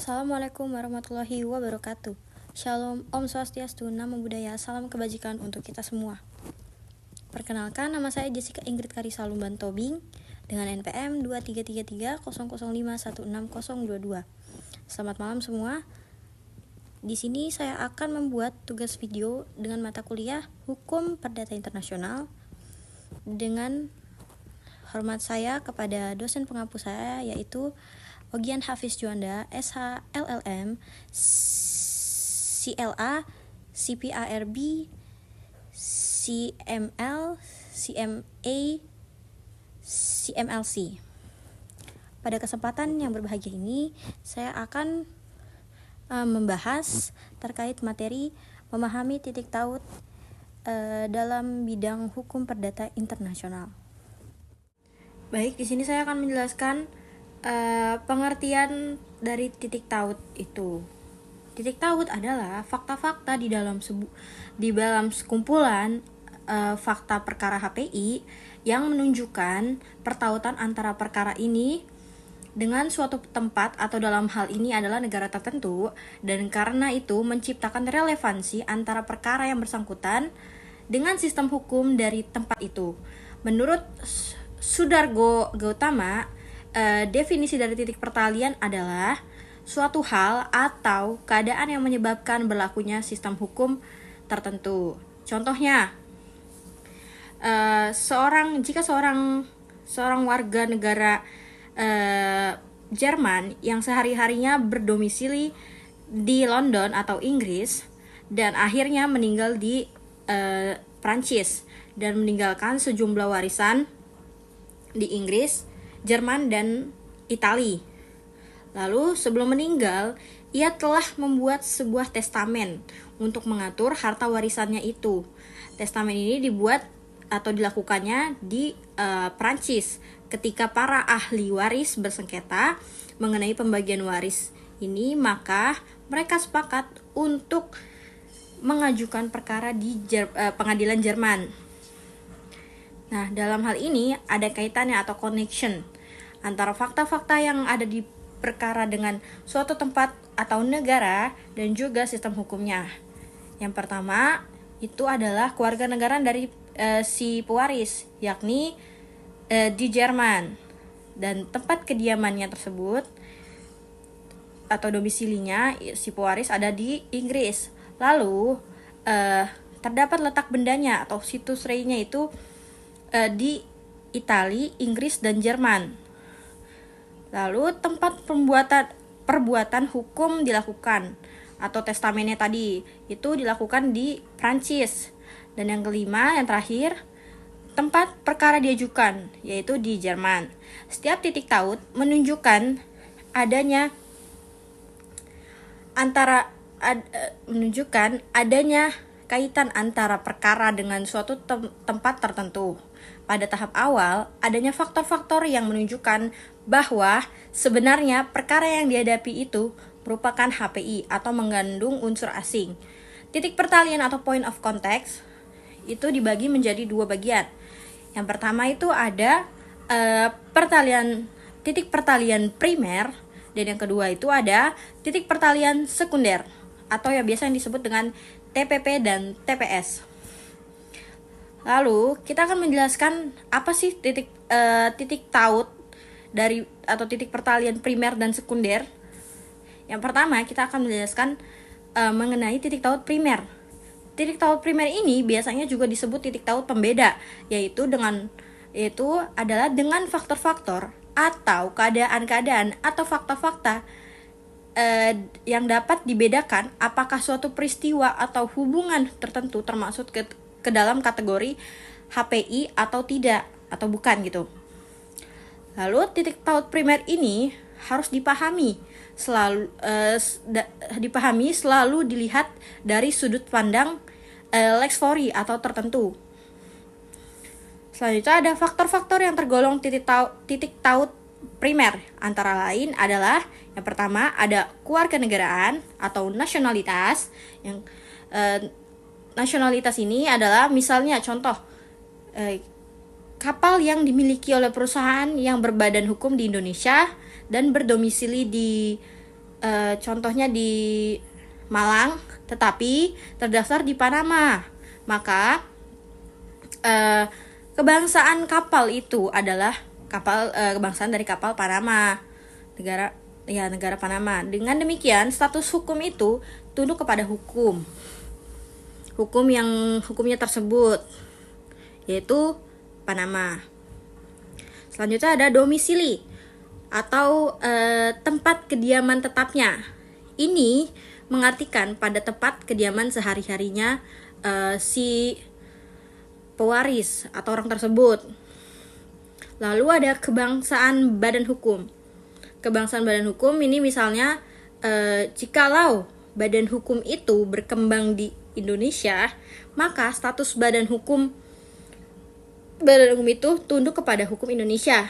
Assalamualaikum warahmatullahi wabarakatuh. Shalom, Om Swastiastu, Namo Buddhaya, salam kebajikan untuk kita semua. Perkenalkan, nama saya Jessica Ingrid Karisa Lumban Tobing dengan NPM 233300516022. Selamat malam semua. Di sini saya akan membuat tugas video dengan mata kuliah Hukum Perdata Internasional dengan hormat saya kepada dosen pengampu saya, yaitu Ogian Hafiz Juanda, SH, LLM, CLA, CPARB, CML, CMA, CMLC. Pada kesempatan yang berbahagia ini, saya akan membahas terkait materi memahami titik taut dalam bidang hukum perdata internasional. Baik, di sini saya akan menjelaskan pengertian dari titik taut itu. Titik taut adalah fakta-fakta di dalam sekumpulan fakta perkara HPI yang menunjukkan pertautan antara perkara ini dengan suatu tempat atau dalam hal ini adalah negara tertentu, dan karena itu menciptakan relevansi antara perkara yang bersangkutan dengan sistem hukum dari tempat itu. Menurut Sudargo Gautama, definisi dari titik pertalian adalah suatu hal atau keadaan yang menyebabkan berlakunya sistem hukum tertentu. Contohnya, jika seorang warga negara Jerman yang sehari-harinya berdomisili di London atau Inggris dan akhirnya meninggal di Prancis dan meninggalkan sejumlah warisan di Inggris, Jerman, dan Italia. Lalu sebelum meninggal, ia telah membuat sebuah testamen untuk mengatur harta warisannya itu. Testamen ini dibuat atau dilakukannya di Prancis ketika para ahli waris bersengketa mengenai pembagian waris ini, maka mereka sepakat untuk mengajukan perkara di pengadilan Jerman. Nah, dalam hal ini ada kaitannya atau connection antara fakta-fakta yang ada di perkara dengan suatu tempat atau negara dan juga sistem hukumnya. Yang pertama itu adalah kewarganegaraan dari si pewaris, yakni di Jerman, dan tempat kediamannya tersebut atau domisilinya si pewaris ada di Inggris. Lalu terdapat letak bendanya atau situs reinya itu di Italia, Inggris, dan Jerman. Lalu tempat perbuatan hukum dilakukan atau testamennya tadi itu dilakukan di Prancis. Dan yang kelima, yang terakhir, tempat perkara diajukan yaitu di Jerman. Setiap titik taut menunjukkan adanya kaitan antara perkara dengan suatu tempat tertentu. Pada tahap awal, adanya faktor-faktor yang menunjukkan bahwa sebenarnya perkara yang dihadapi itu merupakan HPI atau mengandung unsur asing. Titik pertalian atau point of contact itu dibagi menjadi dua bagian. Yang pertama itu ada titik pertalian primer, dan yang kedua itu ada titik pertalian sekunder atau yang biasa disebut dengan TPP dan TPS. Lalu kita akan menjelaskan apa sih titik taut dari atau titik pertalian primer dan sekunder. Yang pertama kita akan menjelaskan mengenai titik taut primer. Titik taut primer ini biasanya juga disebut titik taut pembeda, yaitu adalah dengan faktor-faktor atau keadaan-keadaan atau fakta-fakta yang dapat dibedakan apakah suatu peristiwa atau hubungan tertentu termasuk ke dalam kategori HPI atau tidak atau bukan gitu. Lalu titik taut primer ini harus dipahami selalu dilihat dari sudut pandang lex fori atau tertentu. Selanjutnya ada faktor-faktor yang tergolong titik taut primer, antara lain adalah yang pertama ada kewarganegaraan atau nasionalitas. Yang nasionalitas ini adalah misalnya contoh kapal yang dimiliki oleh perusahaan yang berbadan hukum di Indonesia dan berdomisili di contohnya di Malang, tetapi terdaftar di Panama. Maka kebangsaan kapal itu adalah kebangsaan dari kapal Panama, negara Panama. Dengan demikian, status hukum itu tunduk kepada hukum yang hukumnya tersebut, yaitu Panama. Selanjutnya ada domisili atau tempat kediaman tetapnya. Ini mengartikan pada tempat kediaman sehari-harinya si pewaris atau orang tersebut. Lalu ada kebangsaan badan hukum. Kebangsaan badan hukum ini misalnya jikalau badan hukum itu berkembang di Indonesia, maka status badan hukum itu tunduk kepada hukum Indonesia.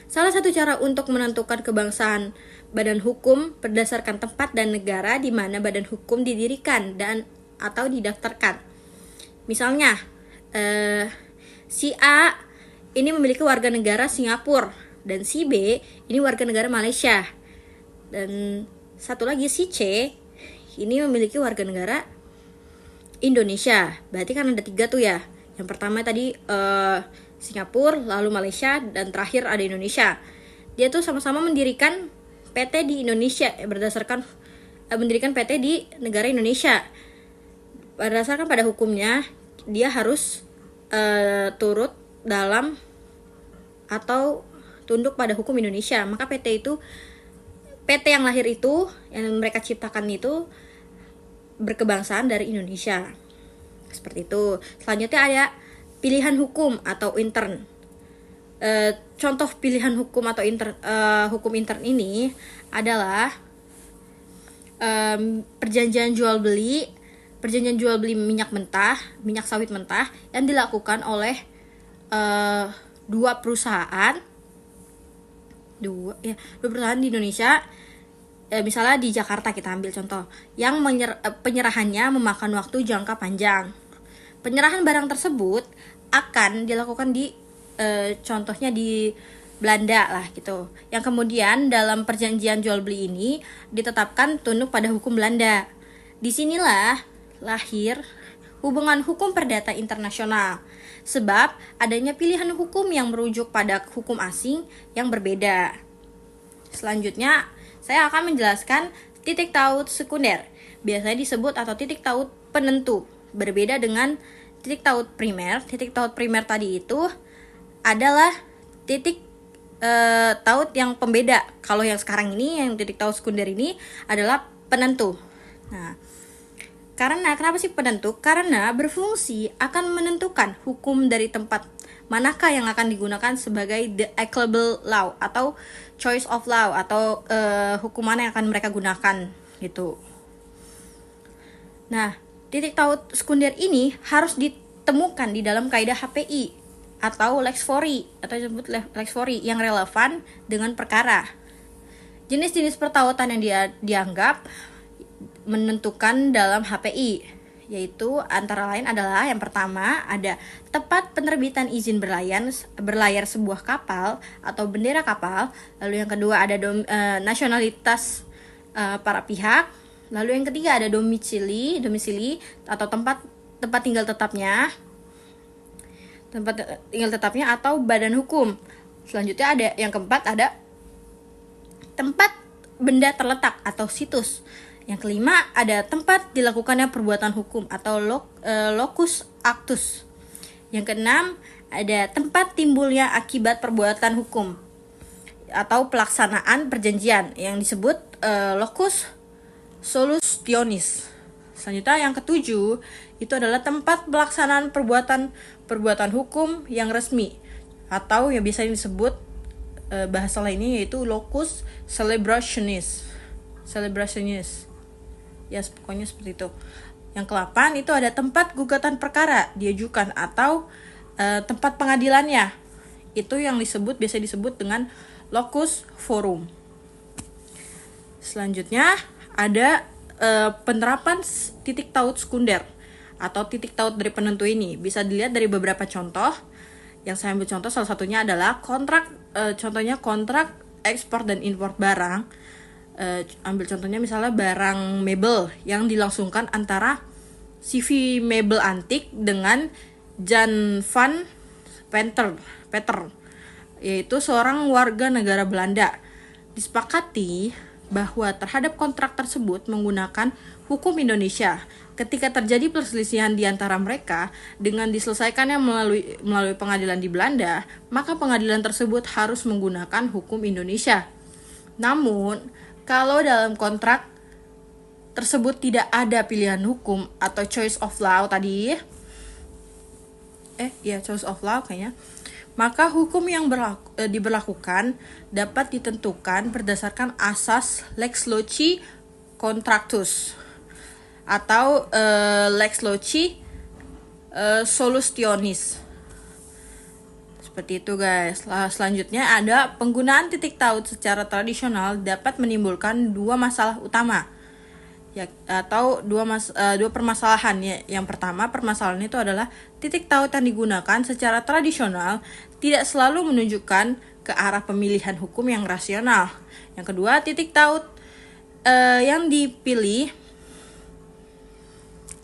Salah satu cara untuk menentukan kebangsaan badan hukum berdasarkan tempat dan negara di mana badan hukum didirikan dan atau didaftarkan. Misalnya, si A ini memiliki warga negara Singapura dan si B ini warga negara Malaysia. Dan satu lagi si C ini memiliki warga negara Indonesia. Berarti kan ada 3 tuh ya. Yang pertama tadi Singapura, lalu Malaysia, dan terakhir ada Indonesia. Dia tuh sama-sama mendirikan PT di Indonesia berdasarkan mendirikan PT di negara Indonesia. Berdasarkan pada hukumnya, dia harus turut dalam atau tunduk pada hukum Indonesia. Maka PT yang lahir itu, yang mereka ciptakan itu berkebangsaan dari Indonesia. Seperti itu. Selanjutnya ada pilihan hukum atau intern. Contoh pilihan hukum atau hukum intern ini adalah perjanjian jual beli minyak sawit mentah yang dilakukan oleh dua perusahaan di Indonesia. Misalnya di Jakarta kita ambil contoh, yang penyerahannya memakan waktu jangka panjang. Penyerahan barang tersebut akan dilakukan contohnya di Belanda lah gitu. Yang kemudian dalam perjanjian jual beli ini ditetapkan tunduk pada hukum Belanda. Disinilah lahir hubungan hukum perdata internasional, sebab adanya pilihan hukum yang merujuk pada hukum asing yang berbeda. Selanjutnya, saya akan menjelaskan titik taut sekunder, biasanya disebut atau titik taut penentu, berbeda dengan titik taut primer. Titik taut primer tadi itu adalah titik taut yang pembeda. Kalau yang sekarang ini, yang titik taut sekunder ini adalah penentu. Nah, kenapa sih penentu? Karena berfungsi akan menentukan hukum dari tempat manakah yang akan digunakan sebagai the applicable law atau choice of law atau hukum mana yang akan mereka gunakan gitu. Nah, titik taut sekunder ini harus ditemukan di dalam kaidah HPI atau lex fori atau disebut lex fori yang relevan dengan perkara. Jenis-jenis pertautan yang dianggap menentukan dalam HPI, yaitu antara lain adalah yang pertama ada tepat penerbitan izin berlayar sebuah kapal atau bendera kapal, lalu yang kedua ada nasionalitas para pihak, lalu yang ketiga ada domisili atau tempat tinggal tetapnya atau badan hukum. Selanjutnya ada yang keempat ada tempat benda terletak atau situs. Yang kelima ada tempat dilakukannya perbuatan hukum atau locus actus. Yang keenam ada tempat timbulnya akibat perbuatan hukum atau pelaksanaan perjanjian yang disebut locus solutionis. Selanjutnya yang ketujuh itu adalah tempat pelaksanaan perbuatan hukum yang resmi atau yang biasanya disebut bahasa lainnya yaitu locus celebrationis. Ya, pokoknya seperti itu. Yang ke-8 itu ada tempat gugatan perkara diajukan atau tempat pengadilannya. Itu yang biasa disebut dengan locus forum. Selanjutnya ada penerapan titik taut sekunder atau titik taut dari penentu ini. Bisa dilihat dari beberapa contoh. Yang saya ambil contoh salah satunya adalah contohnya kontrak ekspor dan impor barang Ambil contohnya misalnya barang mebel yang dilangsungkan antara CV Mebel Antik dengan Jan van Peter, yaitu seorang warga negara Belanda. Disepakati bahwa terhadap kontrak tersebut menggunakan hukum Indonesia. Ketika terjadi perselisihan di antara mereka dengan diselesaikannya melalui pengadilan di Belanda, maka pengadilan tersebut harus menggunakan hukum Indonesia. Namun, kalau dalam kontrak tersebut tidak ada pilihan hukum atau choice of law tadi, choice of law kayaknya, maka hukum yang diberlakukan dapat ditentukan berdasarkan asas lex loci contractus atau lex loci solutionis. Seperti itu guys. Selanjutnya ada penggunaan titik taut secara tradisional dapat menimbulkan dua masalah utama, atau dua permasalahan ya. Yang pertama, permasalahan itu adalah titik taut yang digunakan secara tradisional tidak selalu menunjukkan ke arah pemilihan hukum yang rasional. Yang kedua, titik taut yang dipilih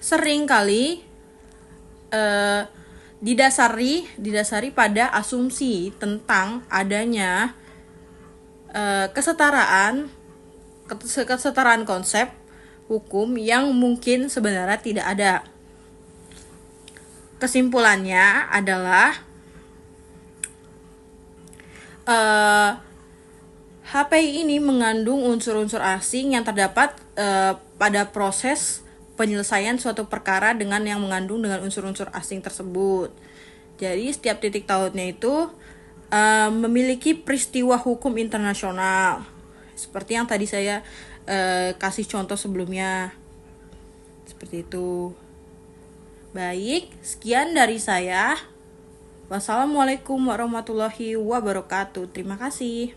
seringkali didasari pada asumsi tentang adanya kesetaraan konsep hukum yang mungkin sebenarnya tidak ada. Kesimpulannya adalah HPI ini mengandung unsur-unsur asing yang terdapat pada proses penyelesaian suatu perkara dengan yang mengandung dengan unsur-unsur asing tersebut. Jadi setiap titik tautnya itu memiliki peristiwa hukum internasional. Seperti yang tadi saya kasih contoh sebelumnya. Seperti itu. Baik, sekian dari saya. Wassalamualaikum warahmatullahi wabarakatuh. Terima kasih.